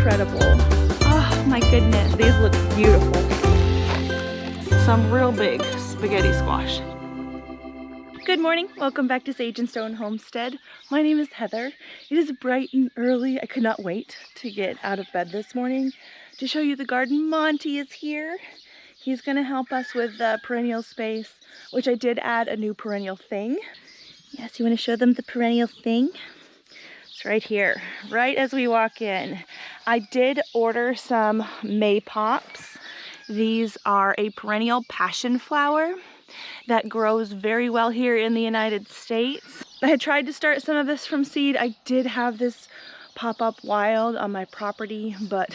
incredible. Oh my goodness, these look beautiful. Some real big spaghetti squash. Good morning, welcome back to Sage and Stone Homestead. My name is Heather. It is bright and early. I could not wait to get out of bed this morning to show you the garden. Monty is here. He's gonna help us with the perennial space, which I did add a new perennial thing. Yes, you wanna show them the perennial thing? It's right here, right as we walk in. I did order some May pops. These are a perennial passion flower that grows very well here in the United States. I had tried to start some of this from seed. I did have this pop up wild on my property, but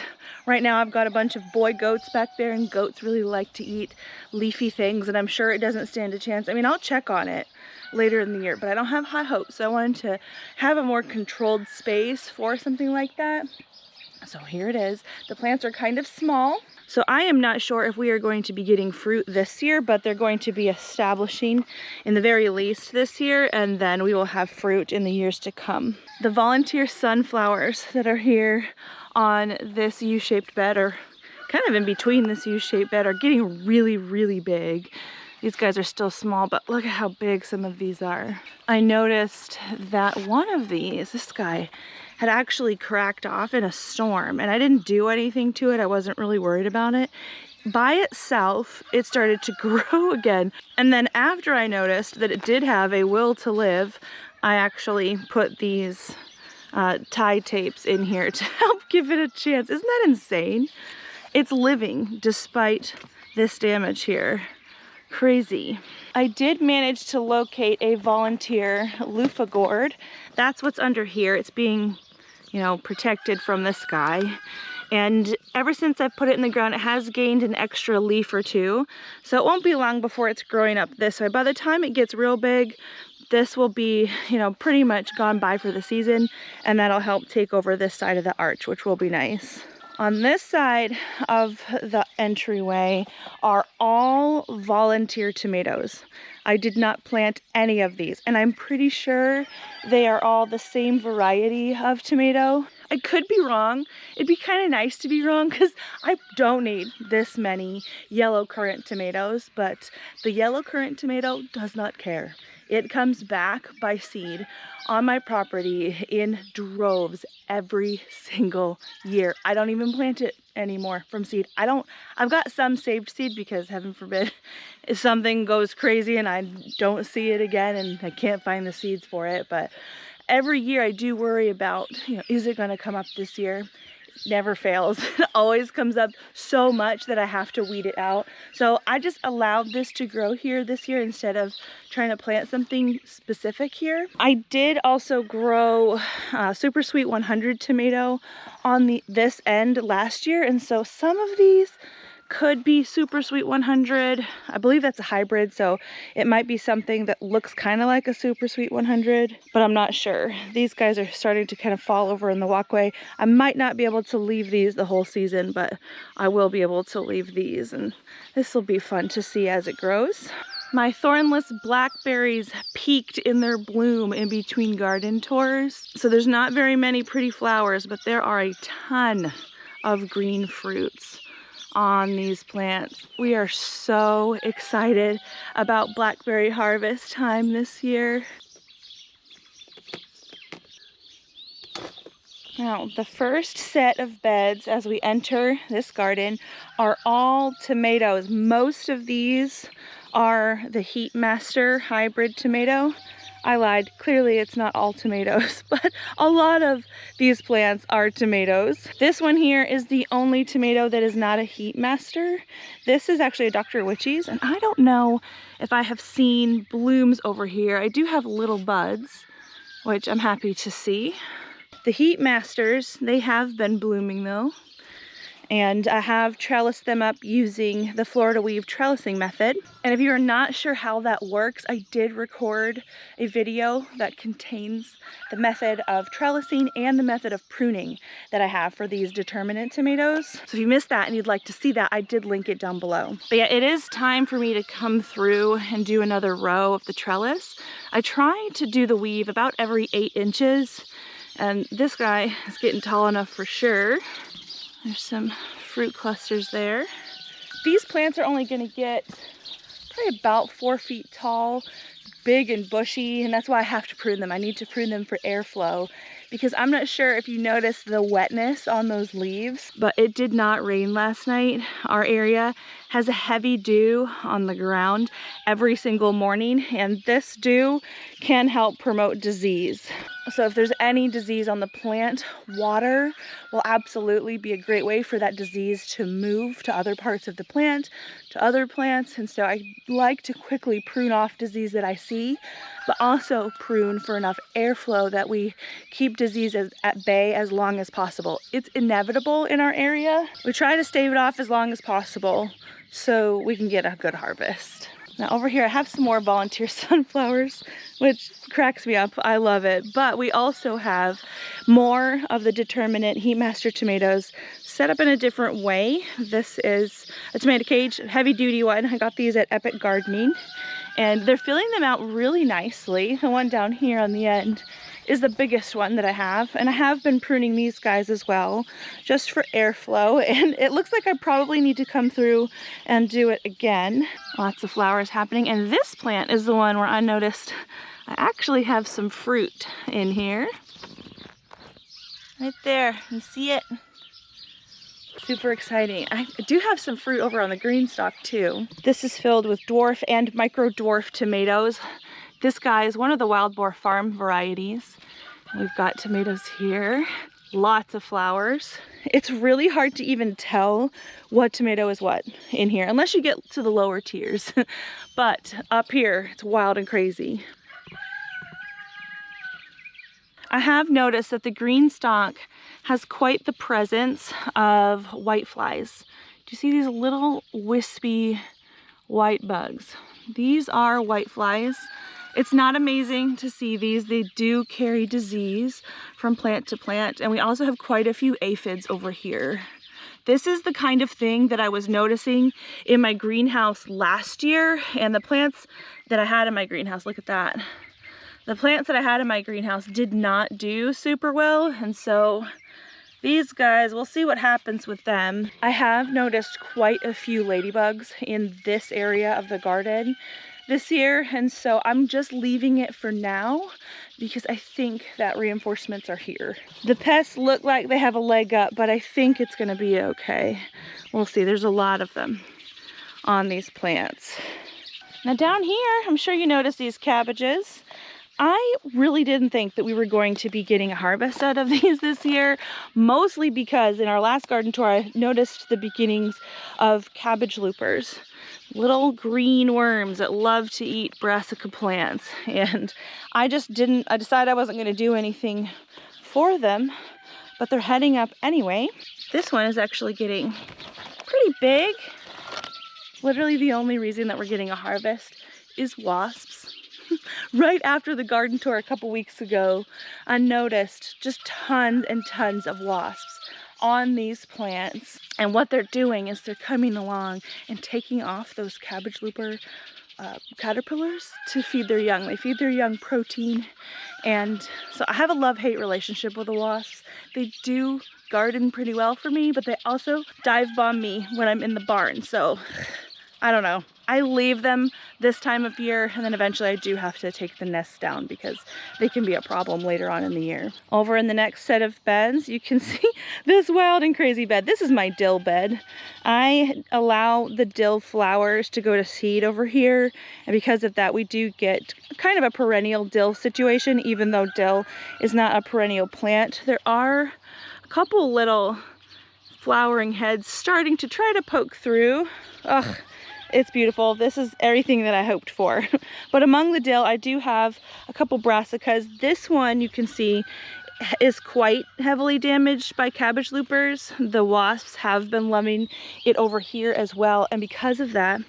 right now I've got a bunch of boy goats back there, and goats really like to eat leafy things, and I'm sure it doesn't stand a chance. I mean, I'll check on it later in the year, but I don't have high hopes. So I wanted to have a more controlled space for something like that. So here it is. The plants are kind of small. So I am not sure if we are going to be getting fruit this year, but they're going to be establishing in the very least this year, and then we will have fruit in the years to come. The volunteer sunflowers that are here on this U-shaped bed, or kind of in between this U-shaped bed, are getting really, really big. These guys are still small, but look at how big some of these are. I noticed that one of these, this guy, had actually cracked off in a storm, and I didn't do anything to it. I wasn't really worried about it. By itself, it started to grow again. And then after I noticed that it did have a will to live, I actually put these tie tapes in here to help give it a chance. Isn't that insane? It's living despite this damage here. Crazy. I did manage to locate a volunteer loofah gourd. That's what's under here. It's being, you know, protected from the sky. And ever since I put it in the ground, it has gained an extra leaf or two. So it won't be long before it's growing up this way. By the time it gets real big, this will be, you know, pretty much gone by for the season. And that'll help take over this side of the arch, which will be nice. On this side of the entryway are all volunteer tomatoes. I did not plant any of these, and I'm pretty sure they are all the same variety of tomato. I could be wrong. It'd be kind of nice to be wrong because I don't need this many yellow currant tomatoes, but the yellow currant tomato does not care. It comes back by seed on my property in droves every single year. I don't even plant it anymore from seed. I've got some saved seed because heaven forbid if something goes crazy and I don't see it again and I can't find the seeds for it. But every year I do worry about, you know, is it going to come up this year? Never fails. It always comes up so much that I have to weed it out. So I just allowed this to grow here this year instead of trying to plant something specific here. I did also grow Super Sweet 100 tomato on this end last year, and so some of these could be Super Sweet 100. I believe that's a hybrid, so it might be something that looks kind of like a Super Sweet 100, but I'm not sure. These guys are starting to kind of fall over in the walkway. I might not be able to leave these the whole season, but I will be able to leave these, and this will be fun to see as it grows. My thornless blackberries peaked in their bloom in between garden tours. So there's not very many pretty flowers, but there are a ton of green fruits on these plants. We are so excited about blackberry harvest time this year. Now, the first set of beds as we enter this garden are all tomatoes. Most of these are the Heat Master hybrid tomato. I lied. Clearly it's not all tomatoes, but a lot of these plants are tomatoes. This one here is the only tomato that is not a Heat Master. This is actually a Dr. Witchy's, and I don't know if I have seen blooms over here. I do have little buds, which I'm happy to see. The Heat Masters, they have been blooming though. And I have trellised them up using the Florida Weave trellising method. And if you are not sure how that works, I did record a video that contains the method of trellising and the method of pruning that I have for these determinate tomatoes. So if you missed that and you'd like to see that, I did link it down below. But yeah, it is time for me to come through and do another row of the trellis. I try to do the weave about every 8 inches. And this guy is getting tall enough for sure. There's some fruit clusters there. These plants are only going to get probably about 4 feet tall, big and bushy, and that's why I have to prune them. I need to prune them for airflow because I'm not sure if you noticed the wetness on those leaves, but it did not rain last night. Our area has a heavy dew on the ground every single morning, and this dew can help promote disease. So if there's any disease on the plant, water will absolutely be a great way for that disease to move to other parts of the plant, to other plants. And so I like to quickly prune off disease that I see, but also prune for enough airflow that we keep disease at bay as long as possible. It's inevitable in our area. We try to stave it off as long as possible so we can get a good harvest. Now over here I have some more volunteer sunflowers, which cracks me up. I love it. But we also have more of the determinate Heatmaster tomatoes set up in a different way. This is a tomato cage, heavy duty one. I got these at Epic Gardening, and they're filling them out really nicely. The one down here on the end is the biggest one that I have, and I have been pruning these guys as well just for airflow, and it looks like I probably need to come through and do it again. Lots of flowers happening, and this plant is the one where I noticed I actually have some fruit in here. Right there, you see it? Super exciting. I do have some fruit over on the green stalk too. This is filled with dwarf and micro dwarf tomatoes. This guy is one of the Wild Boar Farm varieties. We've got tomatoes here, lots of flowers. It's really hard to even tell what tomato is what in here, unless you get to the lower tiers. But up here, it's wild and crazy. I have noticed that the green stalk has quite the presence of whiteflies. Do you see these little wispy white bugs? These are whiteflies. It's not amazing to see these. They do carry disease from plant to plant, and we also have quite a few aphids over here. This is the kind of thing that I was noticing in my greenhouse last year, and the plants that I had in my greenhouse, look at that. The plants that I had in my greenhouse did not do super well, and so these guys, we'll see what happens with them. I have noticed quite a few ladybugs in this area of the garden this year, and so I'm just leaving it for now because I think that reinforcements are here. The pests look like they have a leg up, but I think it's gonna be okay. We'll see. There's a lot of them on these plants. Now down here, I'm sure you noticed these cabbages. I really didn't think that we were going to be getting a harvest out of these this year, mostly because in our last garden tour I noticed the beginnings of cabbage loopers, little green worms that love to eat brassica plants, and I decided I wasn't going to do anything for them, but they're heading up anyway. This one is actually getting pretty big. Literally the only reason that we're getting a harvest is wasps. Right after the garden tour a couple weeks ago, I noticed just tons and tons of wasps on these plants. And what they're doing is they're coming along and taking off those cabbage looper caterpillars to feed their young. They feed their young protein. And so I have a love-hate relationship with the wasps. They do garden pretty well for me, but they also dive bomb me when I'm in the barn. So I don't know. I leave them this time of year, and then eventually I do have to take the nests down because they can be a problem later on in the year. Over in the next set of beds, you can see this wild and crazy bed. This is my dill bed. I allow the dill flowers to go to seed over here, and because of that we do get kind of a perennial dill situation, even though dill is not a perennial plant. There are a couple little flowering heads starting to try to poke through. Ugh. It's beautiful. This is everything that I hoped for. But among the dill, I do have a couple brassicas. This one, you can see, is quite heavily damaged by cabbage loopers. The wasps have been loving it over here as well. And because of that,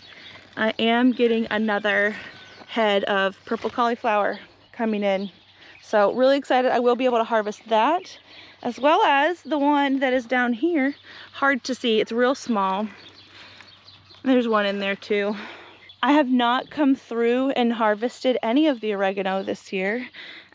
I am getting another head of purple cauliflower coming in. So really excited. I will be able to harvest that, as well as the one that is down here. Hard to see. It's real small. There's one in there too. I have not come through and harvested any of the oregano this year.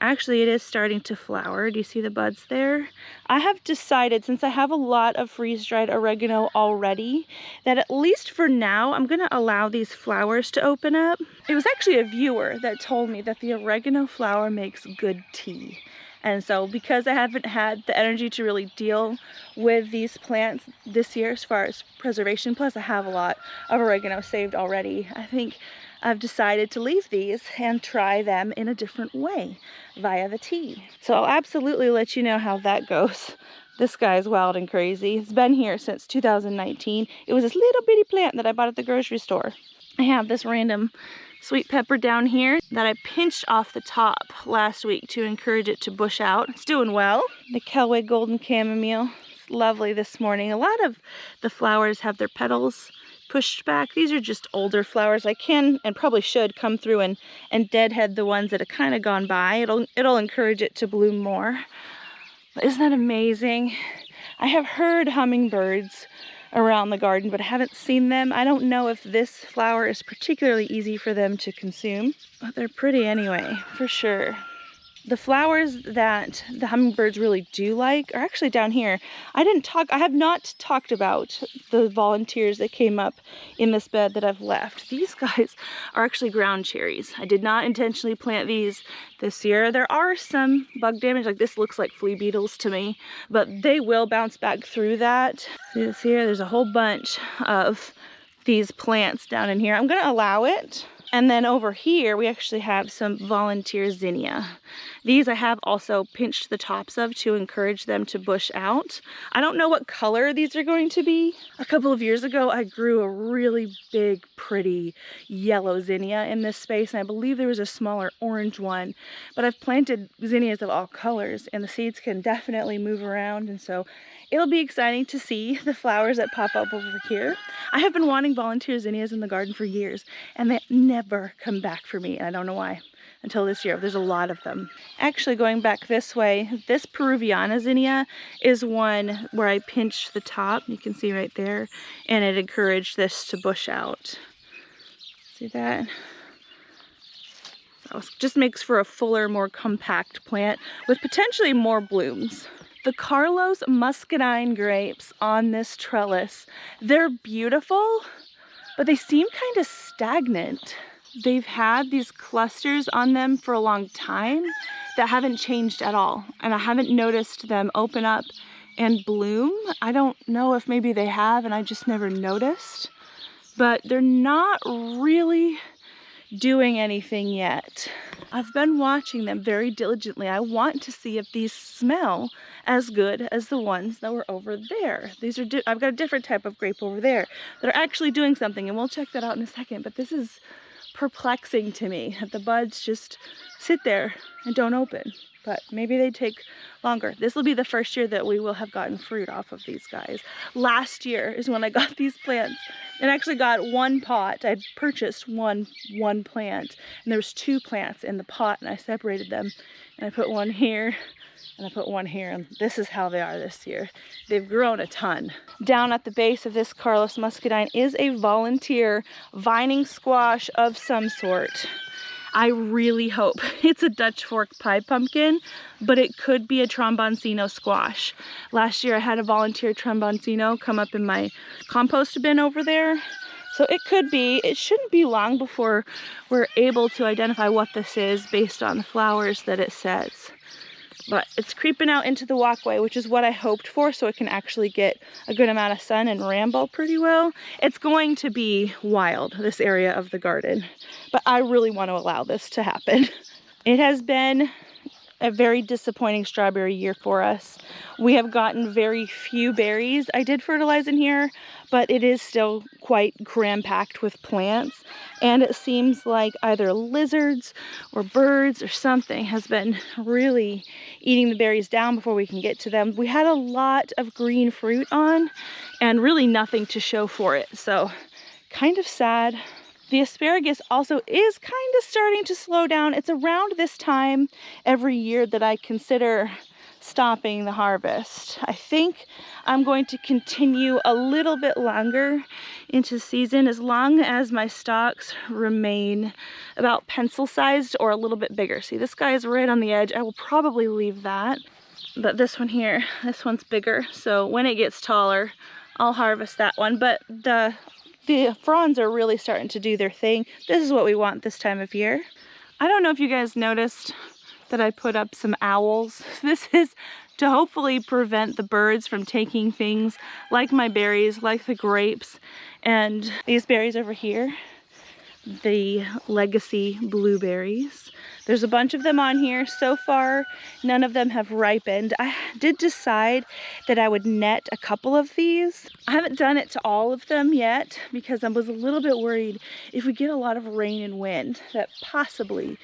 Actually, it is starting to flower. Do you see the buds there? I have decided, since I have a lot of freeze-dried oregano already, that at least for now, I'm gonna allow these flowers to open up. It was actually a viewer that told me that the oregano flower makes good tea. And so because I haven't had the energy to really deal with these plants this year as far as preservation, plus I have a lot of oregano saved already, I think I've decided to leave these and try them in a different way via the tea. So I'll absolutely let you know how that goes. This guy is wild and crazy. It's been here since 2019. It was this little bitty plant that I bought at the grocery store. I have this random sweet pepper down here that I pinched off the top last week to encourage it to bush out. It's doing well. The Kelway Golden Chamomile, it's lovely this morning. A lot of the flowers have their petals pushed back. These are just older flowers. I can and probably should come through and deadhead the ones that have kind of gone by. It'll encourage it to bloom more. Isn't that amazing? I have heard hummingbirds around the garden, but I haven't seen them. I don't know if this flower is particularly easy for them to consume, but they're pretty anyway, for sure. The flowers that the hummingbirds really do like are actually down here. I have not talked about the volunteers that came up in this bed that I've left. These guys are actually ground cherries. I did not intentionally plant these this year. There are some bug damage, like this looks like flea beetles to me, but they will bounce back through that. See this here? There's a whole bunch of these plants down in here. I'm gonna allow it. And then over here, we actually have some volunteer zinnia. These I have also pinched the tops of to encourage them to bush out. I don't know what color these are going to be. A couple of years ago, I grew a really big, pretty yellow zinnia in this space, and I believe there was a smaller orange one. But I've planted zinnias of all colors, and the seeds can definitely move around, and so it'll be exciting to see the flowers that pop up over here. I have been wanting volunteer zinnias in the garden for years, and they never come back for me, and I don't know why, until this year. There's a lot of them. Actually, going back this way, this Peruviana zinnia is one where I pinched the top, you can see right there, and it encouraged this to bush out. See that? So it just makes for a fuller, more compact plant with potentially more blooms. The Carlos muscadine grapes on this trellis, they're beautiful, but they seem kind of stagnant. They've had these clusters on them for a long time that haven't changed at all, and I haven't noticed them open up and bloom. I don't know if maybe they have and I just never noticed, but they're not really doing anything yet. I've been watching them very diligently. I want to see if these smell as good as the ones that were over there. These are I've got a different type of grape over there that are actually doing something, and we'll check that out in a second. But this is perplexing to me that the buds just sit there and don't open. But maybe they take longer. This will be the first year that we will have gotten fruit off of these guys. Last year is when I got these plants and actually got one pot. I purchased one plant, and there was 2 plants in the pot, and I separated them, and I put one here and I put one here, and this is how they are this year. They've grown a ton. Down at the base of this Carlos muscadine is a volunteer vining squash of some sort. I really hope it's a Dutch fork pie pumpkin, but it could be a tromboncino squash. Last year I had a volunteer tromboncino come up in my compost bin over there. So it could be. It shouldn't be long before we're able to identify what this is based on the flowers that it says. But it's creeping out into the walkway, which is what I hoped for, so it can actually get a good amount of sun and ramble pretty well. It's going to be wild, this area of the garden, but I really want to allow this to happen. It has been a very disappointing strawberry year for us. We have gotten very few berries. I did fertilize in here, but it is still quite cram-packed with plants, and it seems like either lizards or birds or something has been really eating the berries down before we can get to them. We had a lot of green fruit on and really nothing to show for it, so kind of sad. The asparagus also is kind of starting to slow down. It's around this time every year that I consider stopping the harvest. I think I'm going to continue a little bit longer into season as long as my stalks remain about pencil sized or a little bit bigger. See, this guy is right on the edge. I will probably leave that. But this one here, this one's bigger. So when it gets taller, I'll harvest that one. But the fronds are really starting to do their thing. This is what we want this time of year. I don't know if you guys noticed that I put up some owls. This is to hopefully prevent the birds from taking things like my berries, like the grapes, and these berries over here, the legacy blueberries. There's a bunch of them on here. So far, none of them have ripened. I did decide that I would net a couple of these. I haven't done it to all of them yet because I was a little bit worried if we get a lot of rain and wind that possibly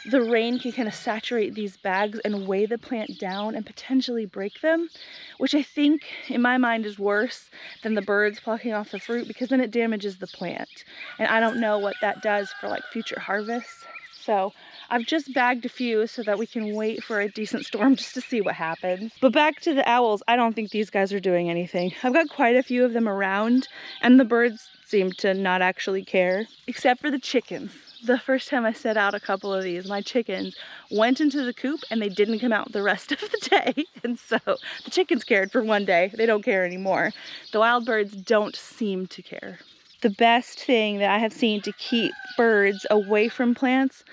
the rain can kind of saturate these bags and weigh the plant down and potentially break them, which I think in my mind is worse than the birds plucking off the fruit because then it damages the plant. And I don't know what that does for like future harvests. So I've just bagged a few so that we can wait for a decent storm just to see what happens. But back to the owls, I don't think these guys are doing anything. I've got quite a few of them around and the birds seem to not actually care, except for the chickens. The first time I set out a couple of these, my chickens went into the coop and they didn't come out the rest of the day. And so the chickens cared for one day. They don't care anymore. The wild birds don't seem to care. The best thing that I have seen to keep birds away from plants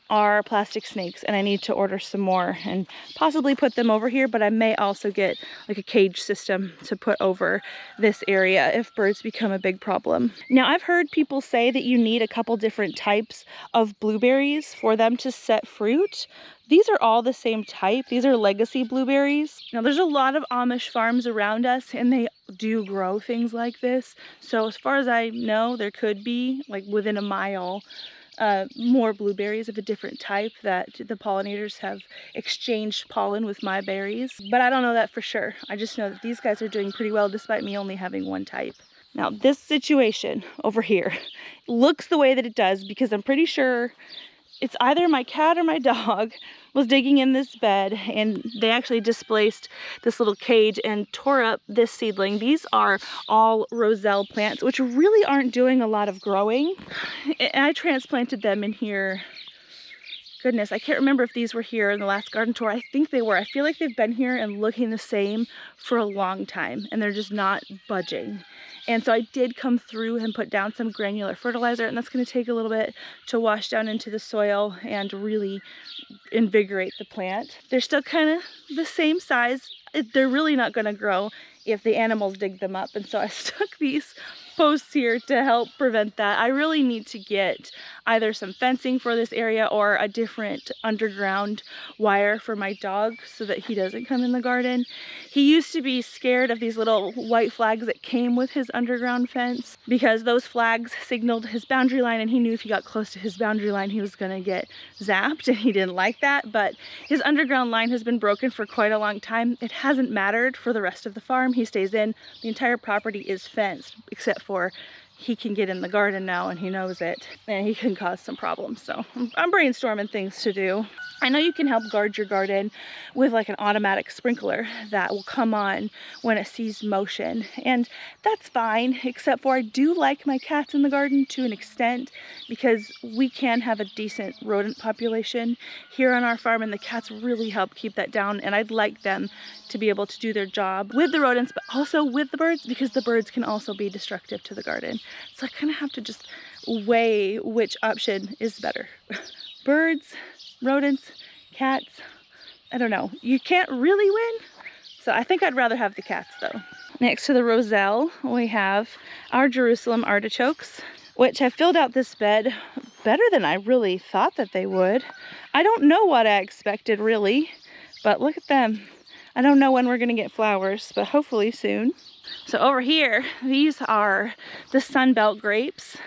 are plastic snakes, and I need to order some more and possibly put them over here, but I may also get like a cage system to put over this area if birds become a big problem. Now, I've heard people say that you need a couple different types of blueberries for them to set fruit. These are all the same type. These are legacy blueberries. Now, there's a lot of Amish farms around us and they do grow things like this. So as far as I know, there could be like within a mile more blueberries of a different type that the pollinators have exchanged pollen with my berries. But I don't know that for sure. I just know that these guys are doing pretty well despite me only having one type. Now, this situation over here looks the way that it does because I'm pretty sure it's either my cat or my dog was digging in this bed and they actually displaced this little cage and tore up this seedling. These are all roselle plants, which really aren't doing a lot of growing. And I transplanted them in here. Goodness, I can't remember if these were here in the last garden tour. I think they were. I feel like they've been here and looking the same for a long time and they're just not budging. And so I did come through and put down some granular fertilizer, and that's going to take a little bit to wash down into the soil and really invigorate the plant. They're still kind of the same size. They're really not going to grow if the animals dig them up. And so I stuck these posts here to help prevent that. I really need to get either some fencing for this area or a different underground wire for my dog so that he doesn't come in the garden. He used to be scared of these little white flags that came with his underground fence because those flags signaled his boundary line, and he knew if he got close to his boundary line he was going to get zapped, and he didn't like that. But his underground line has been broken for quite a long time. It hasn't mattered for the rest of the farm. He stays in. The entire property is fenced except for he can get in the garden now and he knows it, and he can cause some problems. So I'm brainstorming things to do. I know you can help guard your garden with like an automatic sprinkler that will come on when it sees motion, and that's fine, except for I do like my cats in the garden to an extent because we can have a decent rodent population here on our farm, and the cats really help keep that down, and I'd like them to be able to do their job with the rodents but also with the birds, because the birds can also be destructive to the garden. So I kind of have to just weigh which option is better. Birds, rodents, cats, I don't know. You can't really win. So I think I'd rather have the cats though. Next to the roselle, we have our Jerusalem artichokes, which have filled out this bed better than I really thought that they would. I don't know what I expected really, but look at them. I don't know when we're gonna get flowers, but hopefully soon. So over here, these are the Sunbelt grapes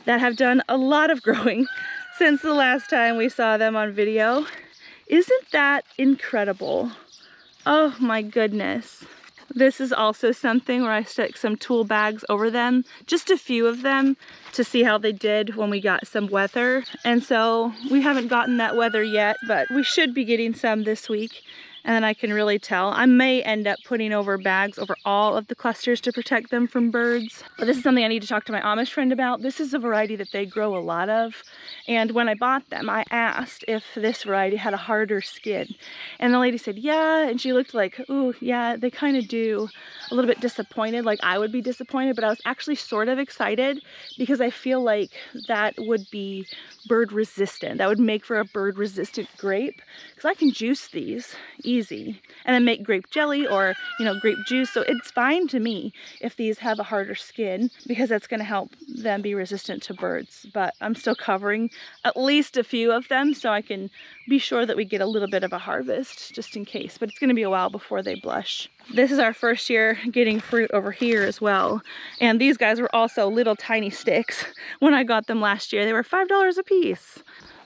that have done a lot of growing since the last time we saw them on video. Isn't that incredible? Oh my goodness. This is also something where I stuck some tool bags over them, just a few of them, to see how they did when we got some weather. And so we haven't gotten that weather yet, but we should be getting some this week. and then I can really tell. I may end up putting over bags over all of the clusters to protect them from birds. But this is something I need to talk to my Amish friend about. This is a variety that they grow a lot of. And when I bought them, I asked if this variety had a harder skin. And the lady said, yeah. And she looked like, ooh, yeah, they kind of do. A little bit disappointed, like I would be disappointed, but I was actually sort of excited because I feel like that would be bird resistant. That would make for a bird resistant grape, because I can juice these easy and then make grape jelly or, you know, grape juice. So it's fine to me if these have a harder skin, because that's going to help them be resistant to birds. But I'm still covering at least a few of them so I can be sure that we get a little bit of a harvest just in case. But it's going to be a while before they blush. This is our first year getting fruit over here as well. And these guys were also little tiny sticks when I got them last year. They were $5 a piece.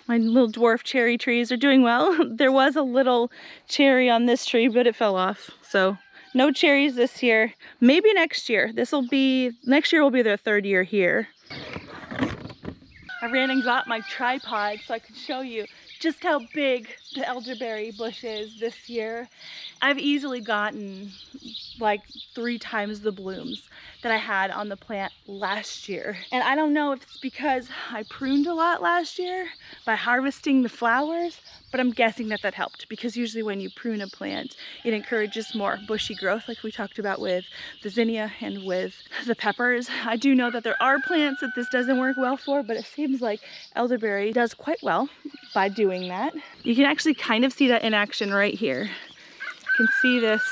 My little dwarf cherry trees are doing well. There was a little cherry on this tree, but it fell off. So no cherries this year. Maybe next year. Next year will be their third year here. I ran and got my tripod so I could show you just how big the elderberry bush is this year. I've easily gotten like 3 times the blooms that I had on the plant last year. And I don't know if it's because I pruned a lot last year by harvesting the flowers, but I'm guessing that helped, because usually when you prune a plant, it encourages more bushy growth, like we talked about with the zinnia and with the peppers. I do know that there are plants that this doesn't work well for, but it seems like elderberry does quite well by doing that. You can actually kind of see that in action right here. You can see this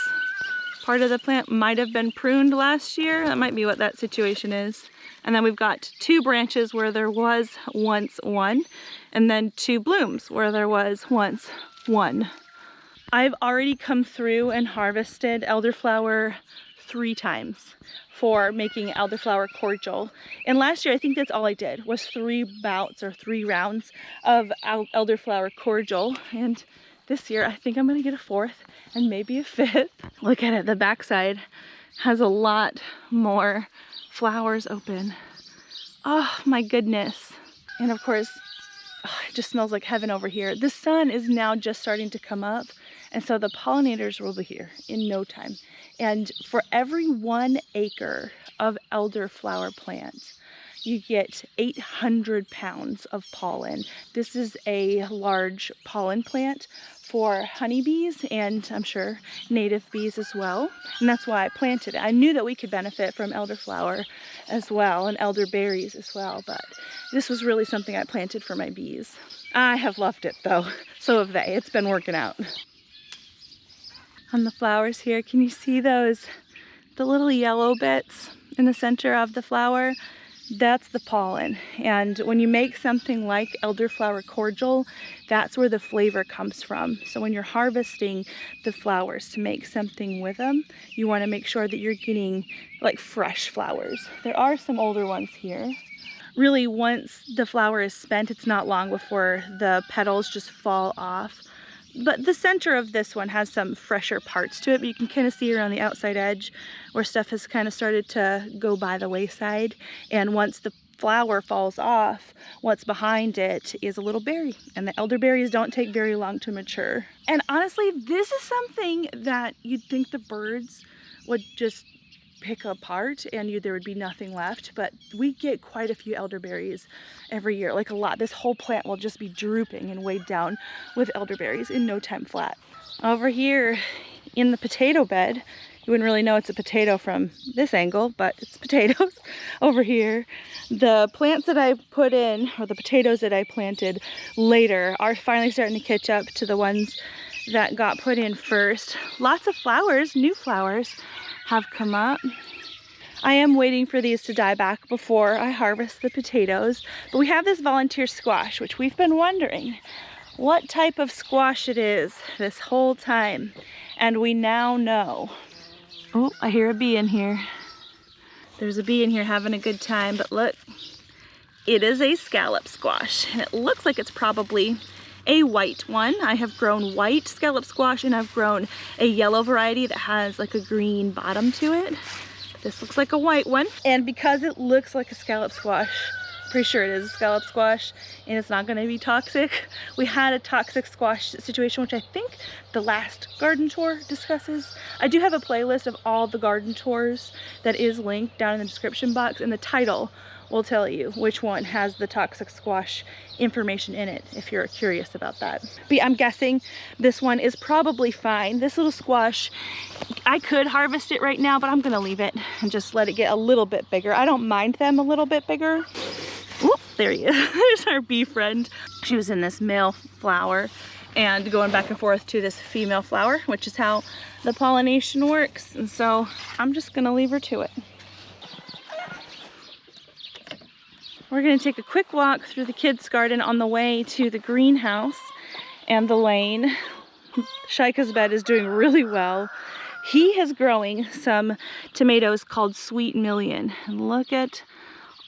part of the plant might have been pruned last year. That might be what that situation is. And then we've got 2 branches where there was once one, and then 2 blooms where there was once one. I've already come through and harvested elderflower 3 times for making elderflower cordial. And last year, I think that's all I did, was 3 bouts or 3 rounds of elderflower cordial. And this year, I think I'm gonna get a 4th and maybe a 5th. Look at it, the backside has a lot more flowers open. Oh my goodness. And of course, it just smells like heaven over here. The sun is now just starting to come up, and so the pollinators will be here in no time. And for every 1 acre of elderflower plants, you get 800 pounds of pollen. This is a large pollen plant for honeybees and I'm sure native bees as well. And that's why I planted it. I knew that we could benefit from elderflower as well and elderberries as well, but this was really something I planted for my bees. I have loved it though. So have they. It's been working out. On the flowers here, can you see those? The little yellow bits in the center of the flower? That's the pollen. And when you make something like elderflower cordial, that's where the flavor comes from. So when you're harvesting the flowers to make something with them, you want to make sure that you're getting like fresh flowers. There are some older ones here. Really, once the flower is spent, it's not long before the petals just fall off. But the center of this one has some fresher parts to it, but you can kind of see around the outside edge where stuff has kind of started to go by the wayside. And once the flower falls off, what's behind it is a little berry. And the elderberries don't take very long to mature. And honestly, this is something that you'd think the birds would just pick apart and there would be nothing left, but we get quite a few elderberries every year, like a lot. This whole plant will just be drooping and weighed down with elderberries in no time flat. Over here in the potato bed, you wouldn't really know it's a potato from this angle, but it's potatoes. Over here, the plants that I put in, or the potatoes that I planted later, are finally starting to catch up to the ones that got put in first. Lots of flowers, new flowers, have come up. I am waiting for these to die back before I harvest the potatoes, but we have this volunteer squash, which we've been wondering what type of squash it is this whole time, and we now know. Oh, I hear a bee in here. There's a bee in here having a good time, but look, it is a scallop squash, and it looks like it's probably a white one. I have grown white scallop squash and I've grown a yellow variety that has like a green bottom to it. This looks like a white one. And because it looks like a scallop squash, Pretty sure it is a scallop squash, and it's not going to be toxic. We had a toxic squash situation, which I think the last garden tour discusses. I do have a playlist of all the garden tours that is linked down in the description box, and the title will tell you which one has the toxic squash information in it if you're curious about that. But yeah, I'm guessing this one is probably fine. This little squash, I could harvest it right now, but I'm gonna leave it and just let it get a little bit bigger. I don't mind them a little bit bigger. Whoop, there he is. There's our bee friend. She was in this male flower and going back and forth to this female flower, which is how the pollination works. And so I'm just gonna leave her to it. We're gonna take a quick walk through the kids' garden on the way to the greenhouse and the lane. Shaika's bed is doing really well. He is growing some tomatoes called Sweet Million. And look at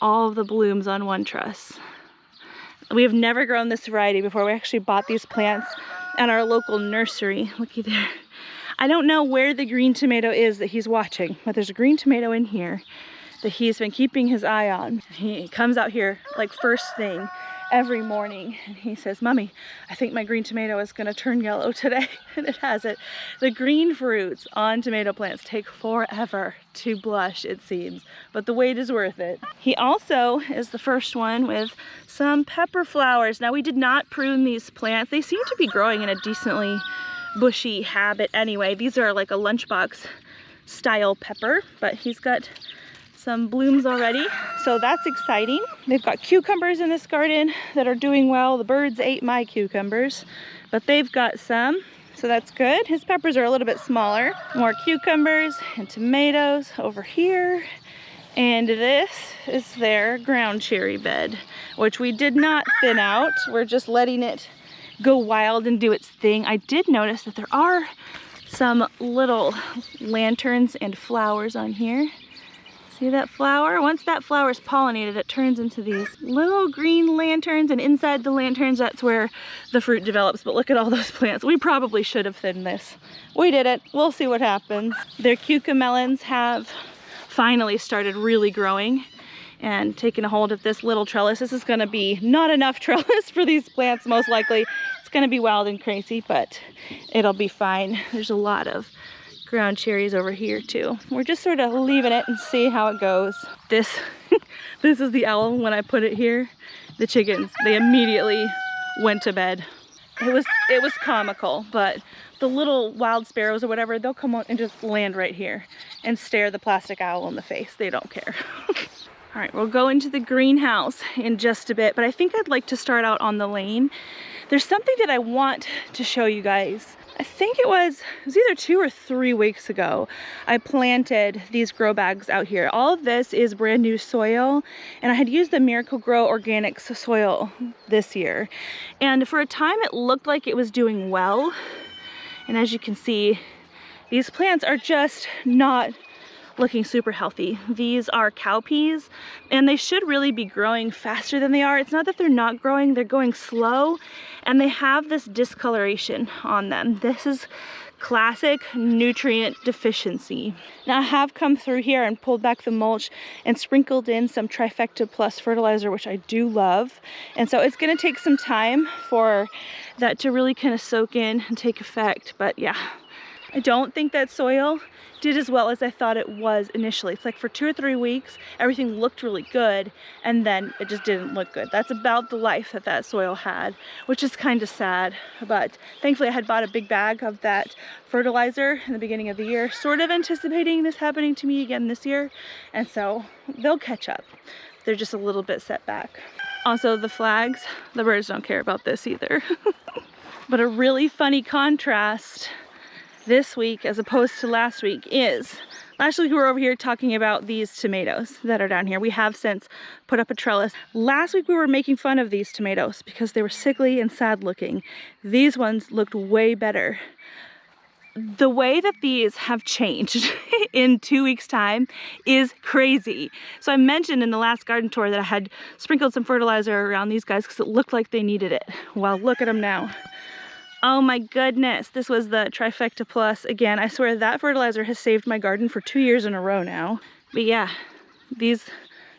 all of the blooms on one truss. We have never grown this variety before. We actually bought these plants at our local nursery. Looky there. I don't know where the green tomato is that he's watching, but there's a green tomato in here that he's been keeping his eye on. He comes out here like first thing every morning and he says, "Mommy, I think my green tomato is gonna turn yellow today." And it hasn't. The green fruits on tomato plants take forever to blush, it seems, but the wait is worth it. He also is the first one with some pepper flowers. Now, we did not prune these plants. They seem to be growing in a decently bushy habit anyway. These are like a lunchbox style pepper, but he's got some blooms already, so that's exciting. They've got cucumbers in this garden that are doing well. The birds ate my cucumbers, but they've got some, so that's good. His peppers are a little bit smaller. More cucumbers and tomatoes over here. And this is their ground cherry bed, which we did not thin out. We're just letting it go wild and do its thing. I did notice that there are some little lanterns and flowers on here. See that flower? Once that flower is pollinated, it turns into these little green lanterns, and inside the lanterns, that's where the fruit develops. But look at all those plants. We probably should have thinned this. We did it. We'll see what happens. Their cucamelons have finally started really growing and taking a hold of this little trellis. This is going to be not enough trellis for these plants, most likely. It's going to be wild and crazy, but it'll be fine. There's a lot of ground cherries over here too. We're just sort of leaving it and see how it goes. This this is the owl. When I put it here, the chickens, they immediately went to bed. It was comical, but the little wild sparrows or whatever, they'll come on and just land right here and stare the plastic owl in the face. They don't care. All right, we'll go into the greenhouse in just a bit, but I think I'd like to start out on the lane. There's something that I want to show you guys. I think it was either 2 or 3 weeks ago, I planted these grow bags out here. All of this is brand new soil, and I had used the Miracle Grow Organics soil this year. And for a time, it looked like it was doing well. And as you can see, these plants are just not looking super healthy. These are cowpeas, and they should really be growing faster than they are. It's not that they're not growing, they're going slow, and they have this discoloration on them. This is classic nutrient deficiency. Now, I have come through here and pulled back the mulch and sprinkled in some Trifecta Plus fertilizer, which I do love. And so it's gonna take some time for that to really kind of soak in and take effect. But yeah, I don't think that soil did as well as I thought it was initially. It's like for 2 or 3 weeks, everything looked really good, and then it just didn't look good. That's about the life that that soil had, which is kind of sad. But thankfully I had bought a big bag of that fertilizer in the beginning of the year, sort of anticipating this happening to me again this year. And so they'll catch up. They're just a little bit set back. Also, the flags, the birds don't care about this either. But a really funny contrast this week as opposed to last week is, last week we were over here talking about these tomatoes that are down here. We have since put up a trellis. Last week we were making fun of these tomatoes because they were sickly and sad looking. These ones looked way better. The way that these have changed in 2 weeks' time is crazy. So I mentioned in the last garden tour that I had sprinkled some fertilizer around these guys because it looked like they needed it. Well, look at them now. Oh my goodness, this was the Trifecta Plus. Again, I swear that fertilizer has saved my garden for 2 years in a row now. But yeah, these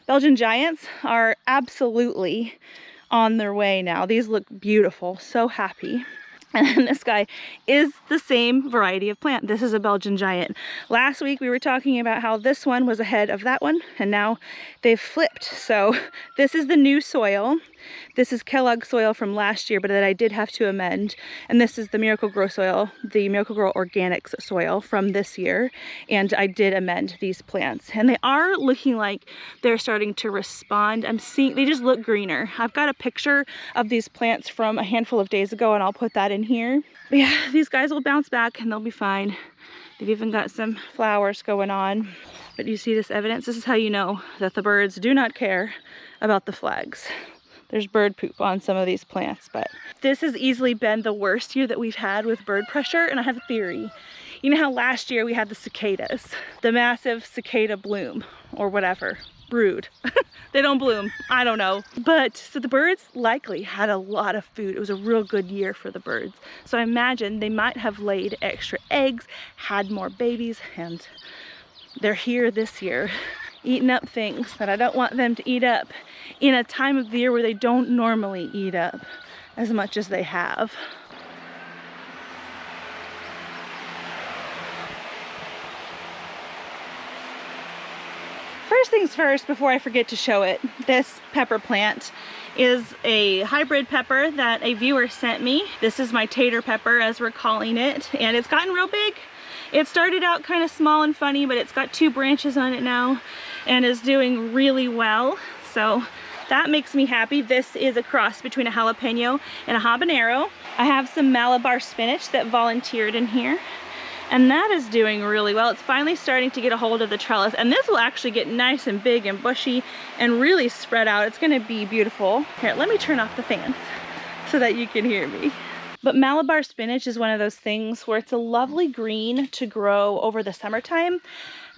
Belgian giants are absolutely on their way now. These look beautiful, so happy. And this guy is the same variety of plant. This is a Belgian giant. Last week we were talking about how this one was ahead of that one, and now they've flipped. So this is the new soil. This is Kellogg soil from last year, but that I did have to amend. And this is the Miracle-Gro soil, the Miracle-Gro Organics soil from this year. And I did amend these plants. And they are looking like they're starting to respond. I'm seeing, they just look greener. I've got a picture of these plants from a handful of days ago, and I'll put that in here. But yeah, these guys will bounce back and they'll be fine. They've even got some flowers going on. But you see this evidence? This is how you know that the birds do not care about the flags. There's bird poop on some of these plants, but this has easily been the worst year that we've had with bird pressure, and I have a theory. You know how last year we had the cicadas, the massive cicada bloom, or whatever, brood. They don't bloom, I don't know. But, so the birds likely had a lot of food. It was a real good year for the birds. So I imagine they might have laid extra eggs, had more babies, and they're here this year, eating up things that I don't want them to eat up in a time of the year where they don't normally eat up as much as they have. First things first, before I forget to show it, this pepper plant is a hybrid pepper that a viewer sent me. This is my tater pepper, as we're calling it, and it's gotten real big. It started out kind of small and funny, but it's got 2 branches on it now and is doing really well. So that makes me happy. This is a cross between a jalapeno and a habanero. I have some Malabar spinach that volunteered in here, and that is doing really well. It's finally starting to get a hold of the trellis, and this will actually get nice and big and bushy and really spread out. It's gonna be beautiful. Here, let me turn off the fans so that you can hear me. But Malabar spinach is one of those things where it's a lovely green to grow over the summertime,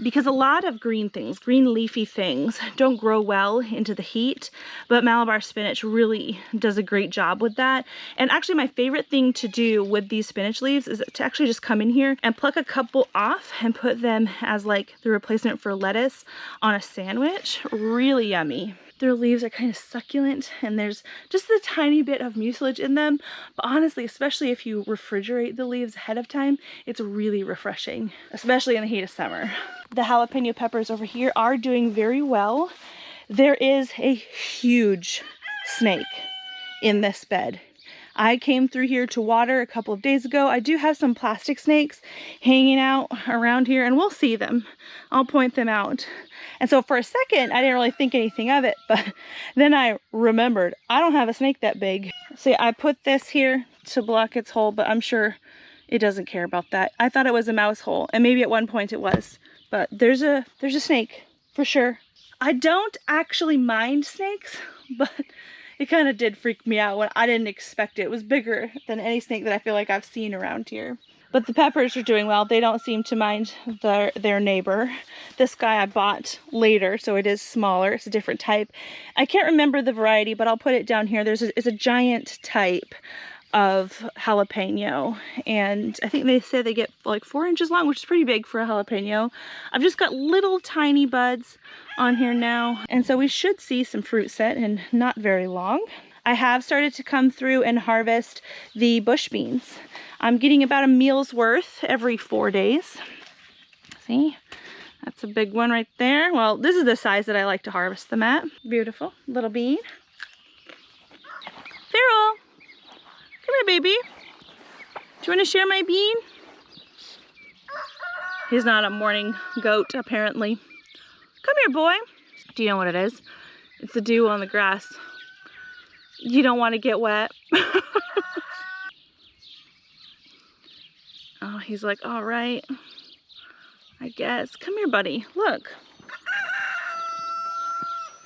because a lot of green things, green leafy things, don't grow well into the heat, but Malabar spinach really does a great job with that. And actually my favorite thing to do with these spinach leaves is to actually just come in here and pluck a couple off and put them as like the replacement for lettuce on a sandwich. Really yummy. Their leaves are kind of succulent, and there's just a tiny bit of mucilage in them. But honestly, especially if you refrigerate the leaves ahead of time, it's really refreshing, especially in the heat of summer. The jalapeno peppers over here are doing very well. There is a huge snake in this bed. I came through here to water a couple of days ago. I do have some plastic snakes hanging out around here, and we'll see them. I'll point them out. And so for a second, I didn't really think anything of it, but then I remembered I don't have a snake that big. See, I put this here to block its hole, but I'm sure it doesn't care about that. I thought it was a mouse hole, and maybe at one point it was, but there's a snake for sure. I don't actually mind snakes, but it kind of did freak me out when I didn't expect it. It was bigger than any snake that I feel like I've seen around here. But the peppers are doing well. They don't seem to mind their neighbor. This guy I bought later, so it is smaller. It's a different type. I can't remember the variety, but I'll put it down here. It's a giant type of jalapeno, and I think they say they get like 4 inches long, which is pretty big for a jalapeno. I've just got little tiny buds on here now, and so we should see some fruit set in not very long. I have started to come through and harvest the bush beans. I'm getting about a meal's worth every 4 days. See, that's a big one right there. Well, this is the size that I like to harvest them at. Beautiful little bean. Farrell, come here, baby. Do you want to share my bean? He's not a morning goat, apparently. Come here, boy. Do you know what it is? It's the dew on the grass. You don't want to get wet. Oh, he's like, all right, I guess. Come here, buddy. Look.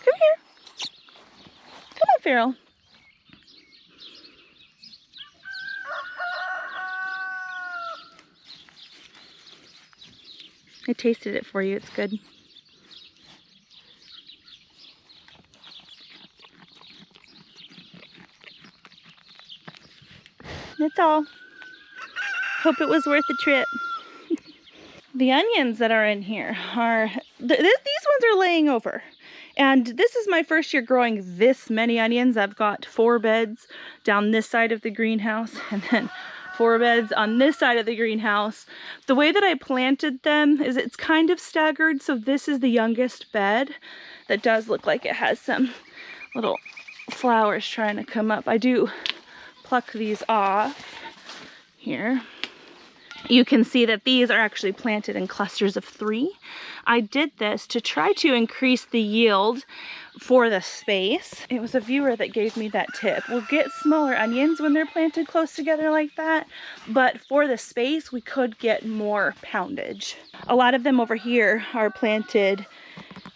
Come here. Come on, Farrell. I tasted it for you. It's good. That's all. Hope it was worth the trip. The onions that are in here are, these ones are laying over. And this is my first year growing this many onions. I've got 4 beds down this side of the greenhouse and then 4 beds on this side of the greenhouse. The way that I planted them is it's kind of staggered. So this is the youngest bed that does look like it has some little flowers trying to come up. I do pluck these off here. You can see that these are actually planted in clusters of 3. I did this to try to increase the yield for the space. It was a viewer that gave me that tip. We'll get smaller onions when they're planted close together like that, but for the space we could get more poundage. A lot of them over here are planted,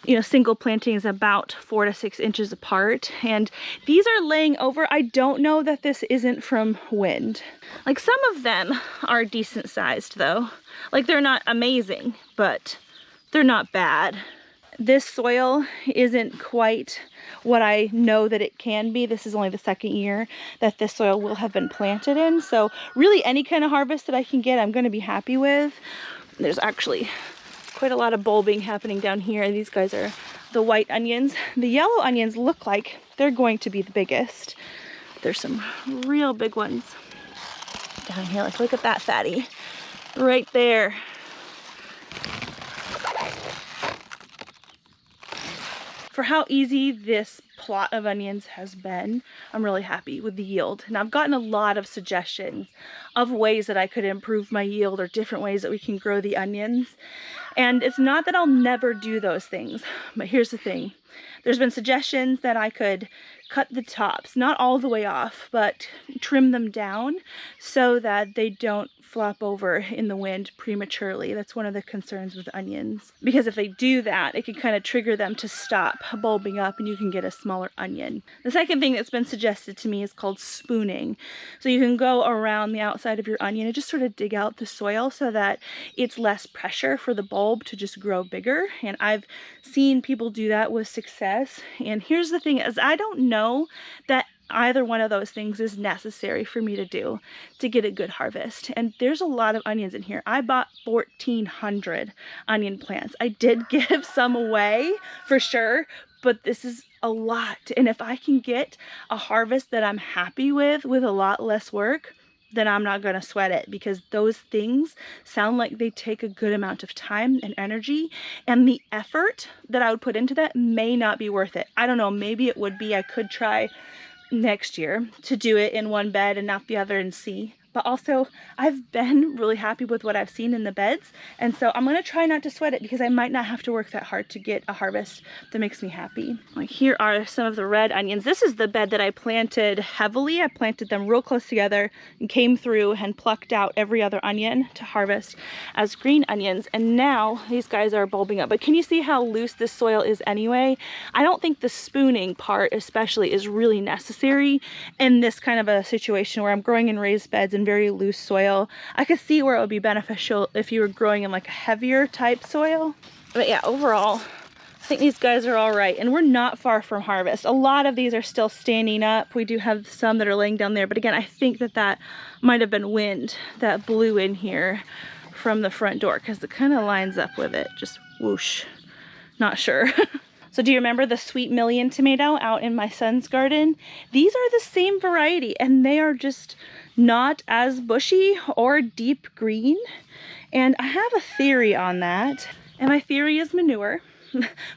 you know, single plantings about 4 to 6 inches apart, and these are laying over. I don't know that this isn't from wind. Like, some of them are decent sized though. Like, they're not amazing, but they're not bad. This soil isn't quite what I know that it can be. This is only the 2nd year that this soil will have been planted in, so really any kind of harvest that I can get I'm going to be happy with. There's actually quite a lot of bulbing happening down here. These guys are the white onions. The yellow onions look like they're going to be the biggest. There's some real big ones down here. Like, look at that fatty right there. For how easy this plot of onions has been, I'm really happy with the yield. And I've gotten a lot of suggestions of ways that I could improve my yield or different ways that we can grow the onions. And it's not that I'll never do those things, but here's the thing. There's been suggestions that I could cut the tops, not all the way off, but trim them down so that they don't flop over in the wind prematurely. That's one of the concerns with onions, because if they do that, it can kind of trigger them to stop bulbing up and you can get a smaller onion. The second thing that's been suggested to me is called spooning. So you can go around the outside of your onion and just sort of dig out the soil so that it's less pressure for the bulb to just grow bigger. And I've seen people do that with success. And here's the thing is, I don't know that either one of those things is necessary for me to do to get a good harvest. And there's a lot of onions in here. I bought 1,400 onion plants. I did give some away for sure, but this is a lot. And if I can get a harvest that I'm happy with a lot less work, then I'm not going to sweat it, because those things sound like they take a good amount of time and energy, and the effort that I would put into that may not be worth it. I don't know, maybe it would be. I could try next year to do it in one bed and not the other and see. But also, I've been really happy with what I've seen in the beds, and so I'm going to try not to sweat it, because I might not have to work that hard to get a harvest that makes me happy. Like, here are some of the red onions. This is the bed that I planted heavily. I planted them real close together and came through and plucked out every other onion to harvest as green onions, and now these guys are bulbing up. But can you see how loose this soil is anyway? I don't think the spooning part especially is really necessary in this kind of a situation where I'm growing in raised beds in very loose soil. I could see where it would be beneficial if you were growing in like a heavier type soil. But yeah, overall, I think these guys are all right, and we're not far from harvest. A lot of these are still standing up. We do have some that are laying down there, but again, I think that that might have been wind that blew in here from the front door, because it kind of lines up with it. Just whoosh. Not sure. So do you remember the Sweet Million tomato out in my son's garden? These are the same variety, and they are just not as bushy or deep green. And I have a theory on that, and my theory is manure.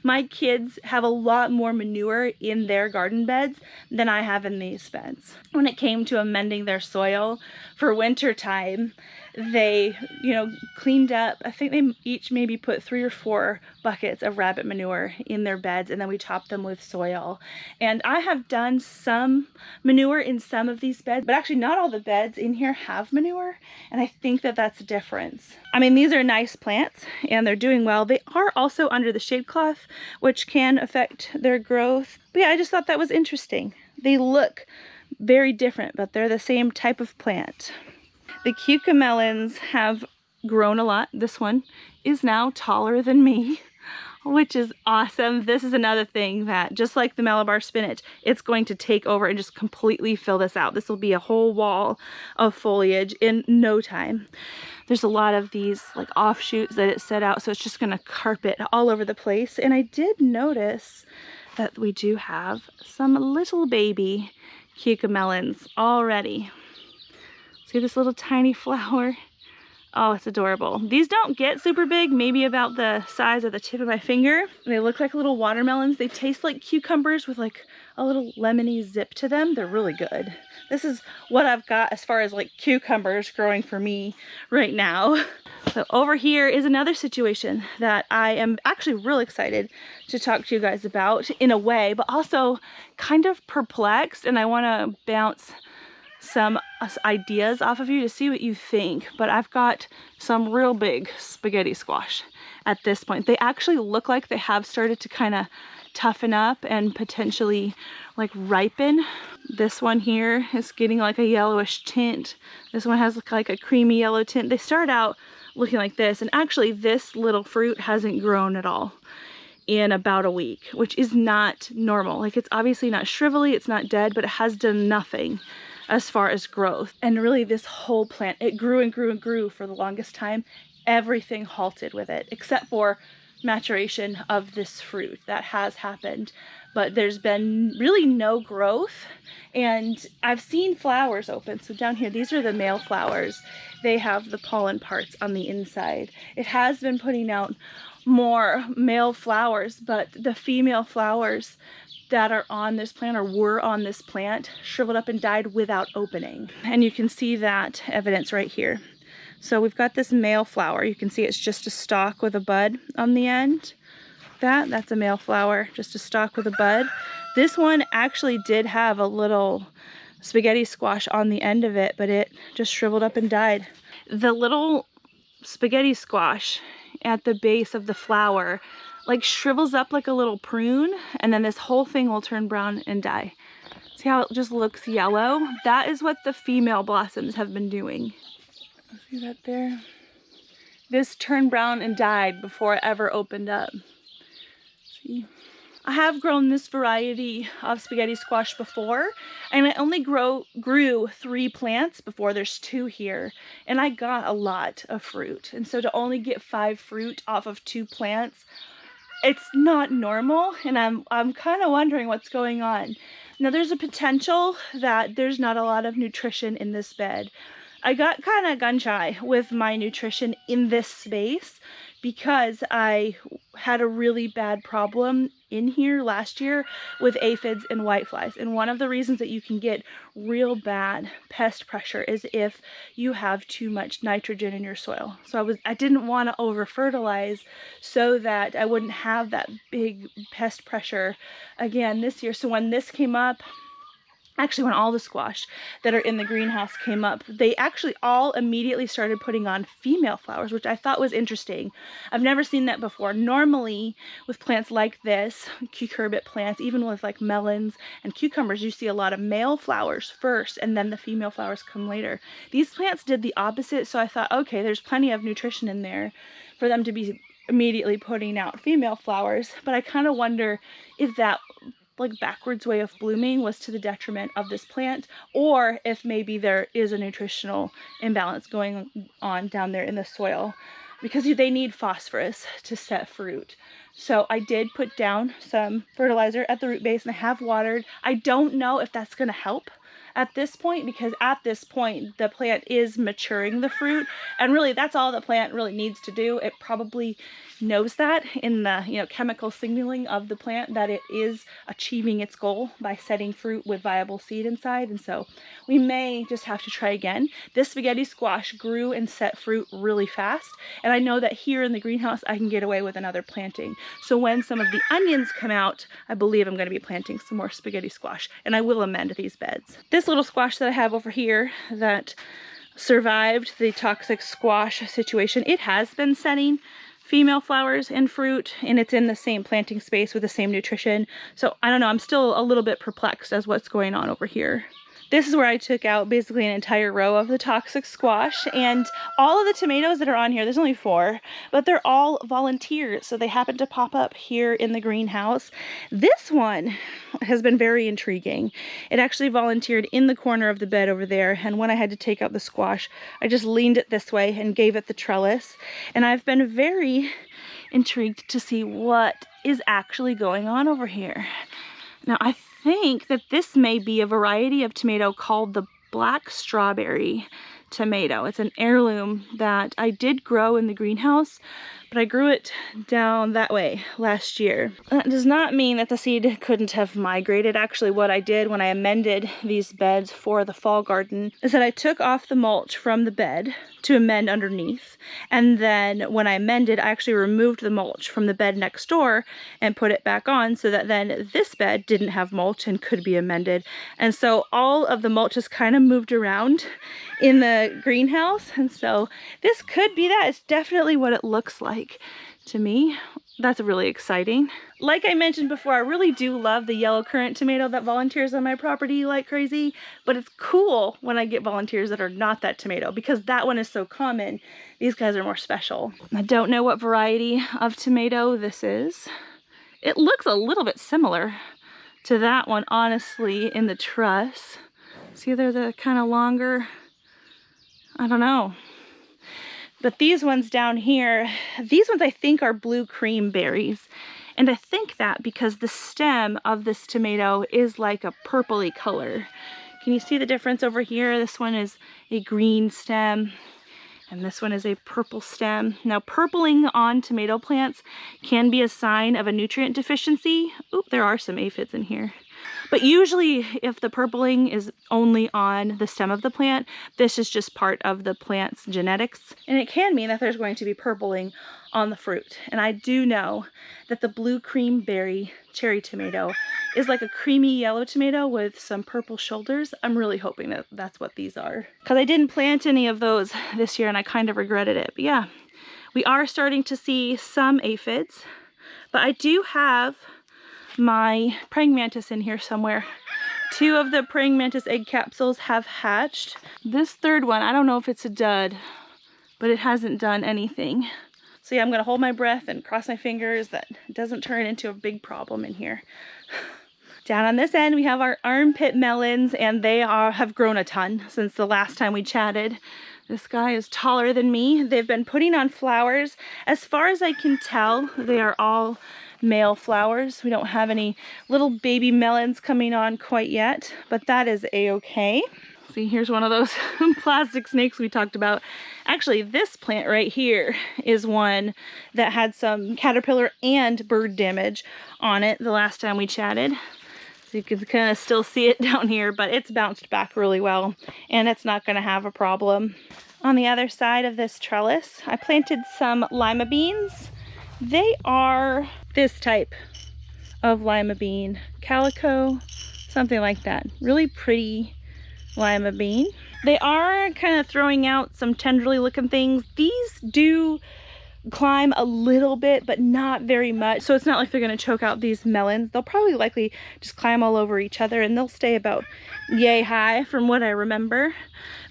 My kids have a lot more manure in their garden beds than I have in these beds. When it came to amending their soil for winter time, they, cleaned up. I think they each maybe put 3 or 4 buckets of rabbit manure in their beds, and then we topped them with soil. And I have done some manure in some of these beds, but actually not all the beds in here have manure, and I think that that's a difference. I mean, these are nice plants and they're doing well. They are also under the shade cloth, which can affect their growth. But yeah, I just thought that was interesting. They look very different, but they're the same type of plant. The cucamelons have grown a lot. This one is now taller than me. which is awesome. This is another thing that, just like the Malabar spinach, it's going to take over and just completely fill this out. This will be a whole wall of foliage in no time. There's a lot of these like offshoots that it set out, so it's just gonna carpet all over the place. And I did notice that we do have some little baby cucamelons already. See this little tiny flower? Oh, it's adorable. These don't get super big, maybe about the size of the tip of my finger. They look like little watermelons. They taste like cucumbers with like a little lemony zip to them. They're really good. This is what I've got as far as like cucumbers growing for me right now. So over here is another situation that I am actually really excited to talk to you guys about in a way, but also kind of perplexed, and I want to bounce some ideas off of you to see what you think. But I've got some real big spaghetti squash at this point. They actually look like they have started to kind of toughen up and potentially like ripen. This one here is getting like a yellowish tint. This one has like a creamy yellow tint. They start out looking like this, and actually this little fruit hasn't grown at all in about a week, which is not normal. Like, it's obviously not shrivelly, it's not dead, but it has done nothing as far as growth. And really this whole plant, it grew and grew and grew for the longest time. Everything halted with it except for maturation of this fruit. That has happened, but there's been really no growth. And I've seen flowers open. So down here, these are the male flowers. They have the pollen parts on the inside. It has been putting out more male flowers, but the female flowers that are on this plant or were on this plant shriveled up and died without opening. And you can see that evidence right here. So we've got this male flower. You can see it's just a stalk with a bud on the end. That's a male flower, just a stalk with a bud. This one actually did have a little spaghetti squash on the end of it, but it just shriveled up and died. The little spaghetti squash at the base of the flower like shrivels up like a little prune, and then this whole thing will turn brown and die. See how it just looks yellow? That is what the female blossoms have been doing. See that there? This turned brown and died before it ever opened up. See? I have grown this variety of spaghetti squash before, and I only grew 3 plants before. There's 2 here, and I got a lot of fruit. And so to only get 5 fruit off of 2 plants, it's not normal, and I'm kind of wondering what's going on. Now there's a potential that there's not a lot of nutrition in this bed. I got kind of gun shy with my nutrition in this space because I had a really bad problem in here last year with aphids and whiteflies. And one of the reasons that you can get real bad pest pressure is if you have too much nitrogen in your soil. So I didn't want to over fertilize so that I wouldn't have that big pest pressure again this year. So when this came up, actually when all the squash that are in the greenhouse came up, they actually all immediately started putting on female flowers, which I thought was interesting. I've never seen that before. Normally with plants like this, cucurbit plants, even with like melons and cucumbers, you see a lot of male flowers first and then the female flowers come later. These plants did the opposite, so I thought, okay, there's plenty of nutrition in there for them to be immediately putting out female flowers. But I kind of wonder if that like backwards way of blooming was to the detriment of this plant, or if maybe there is a nutritional imbalance going on down there in the soil, because they need phosphorus to set fruit. So I did put down some fertilizer at the root base, and I have watered. I don't know if that's going to help at this point, because at this point the plant is maturing the fruit, and really that's all the plant really needs to do. It probably knows that in the chemical signaling of the plant that it is achieving its goal by setting fruit with viable seed inside. And so we may just have to try again. This spaghetti squash grew and set fruit really fast, and I know that here in the greenhouse I can get away with another planting. So when some of the onions come out, I believe I'm going to be planting some more spaghetti squash, and I will amend these beds. This little squash that I have over here that survived the toxic squash situation, it has been setting female flowers and fruit, and it's in the same planting space with the same nutrition. So I don't know, I'm still a little bit perplexed as what's going on over here. This is where I took out basically an entire row of the toxic squash, and all of the tomatoes that are on here, there's only 4, but they're all volunteers, so they happen to pop up here in the greenhouse. This one has been very intriguing. It actually volunteered in the corner of the bed over there, and when I had to take out the squash, I just leaned it this way and gave it the trellis, and I've been very intrigued to see what is actually going on over here. Now, I think that this may be a variety of tomato called the black strawberry tomato. It's an heirloom that I did grow in the greenhouse, but I grew it down that way last year. That does not mean that the seed couldn't have migrated. Actually, what I did when I amended these beds for the fall garden is that I took off the mulch from the bed to amend underneath, and then when I amended, I actually removed the mulch from the bed next door and put it back on, so that then this bed didn't have mulch and could be amended. And so all of the mulch is kind of moved around in the greenhouse, and so this could be that. It's definitely what it looks like to me. That's really exciting. Like I mentioned before, I really do love the yellow currant tomato that volunteers on my property like crazy, but it's cool when I get volunteers that are not that tomato, because that one is so common. These guys are more special. I don't know what variety of tomato this is. It looks a little bit similar to that one, honestly, in the truss. See, they're the kind of longer, I don't know. But these ones down here, these ones I think are blue cream berries. And I think that because the stem of this tomato is like a purpley color. Can you see the difference over here? This one is a green stem, and this one is a purple stem. Now, purpling on tomato plants can be a sign of a nutrient deficiency. Oop, there are some aphids in here. But usually if the purpling is only on the stem of the plant, this is just part of the plant's genetics. And it can mean that there's going to be purpling on the fruit. And I do know that the blue cream berry cherry tomato is like a creamy yellow tomato with some purple shoulders. I'm really hoping that that's what these are, because I didn't plant any of those this year and I kind of regretted it. But yeah, we are starting to see some aphids, but I do have my praying mantis in here somewhere. 2 of the praying mantis egg capsules have hatched. This third one, I don't know if it's a dud, but it hasn't done anything. So yeah, I'm gonna hold my breath and cross my fingers that it doesn't turn into a big problem in here. Down on this end, we have our armpit melons, and they have grown a ton since the last time we chatted. This guy is taller than me. They've been putting on flowers. As far as I can tell, they are all male flowers. We don't have any little baby melons coming on quite yet, but that is a-okay. See, here's one of those plastic snakes we talked about. Actually, this plant right here is one that had some caterpillar and bird damage on it the last time we chatted. So you can kind of still see it down here, but it's bounced back really well, and it's not going to have a problem. On the other side of this trellis, I planted some lima beans. They are this type of lima bean, calico, something like that. Really pretty lima bean. They are kind of throwing out some tenderly looking things. These do climb a little bit, but not very much. So it's not like they're going to choke out these melons. They'll probably likely just climb all over each other, and they'll stay about yay high from what I remember.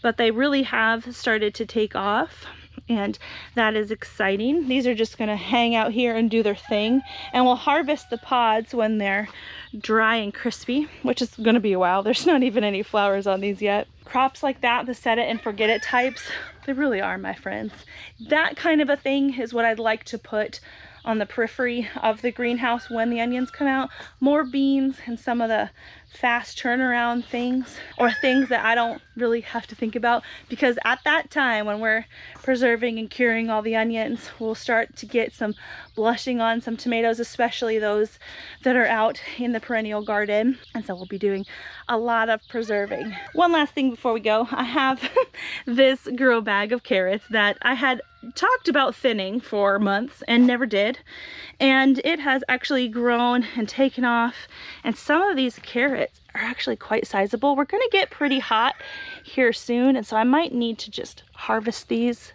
But they really have started to take off, and that is exciting. These are just going to hang out here and do their thing, and we'll harvest the pods when they're dry and crispy, which is going to be a while. There's not even any flowers on these yet. Crops like that, the set it and forget it types, they really are, my friends. That kind of a thing is what I'd like to put on the periphery of the greenhouse when the onions come out. More beans and some of the fast turnaround things, or things that I don't really have to think about, because at that time when we're preserving and curing all the onions, we'll start to get some blushing on some tomatoes, especially those that are out in the perennial garden, and so we'll be doing a lot of preserving. One last thing before we go, I have this grow bag of carrots that I had talked about thinning for months and never did, and it has actually grown and taken off, and some of these carrots are actually quite sizable. We're going to get pretty hot here soon, and so I might need to just harvest these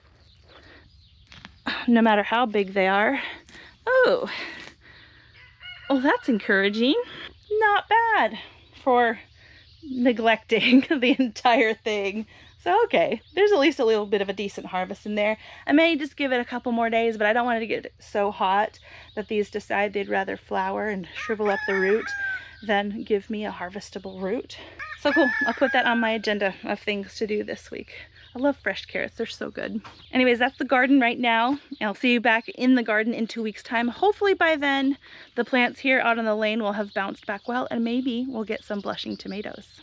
no matter how big they are. Oh, that's encouraging. Not bad for neglecting the entire thing. So okay, there's at least a little bit of a decent harvest in there. I may just give it a couple more days, but I don't want it to get so hot that these decide they'd rather flower and shrivel up the root than give me a harvestable root. So cool, I'll put that on my agenda of things to do this week. I love fresh carrots, they're so good. Anyways, that's the garden right now. I'll see you back in the garden in 2 weeks' time. Hopefully by then, the plants here out on the lane will have bounced back well, and maybe we'll get some blushing tomatoes.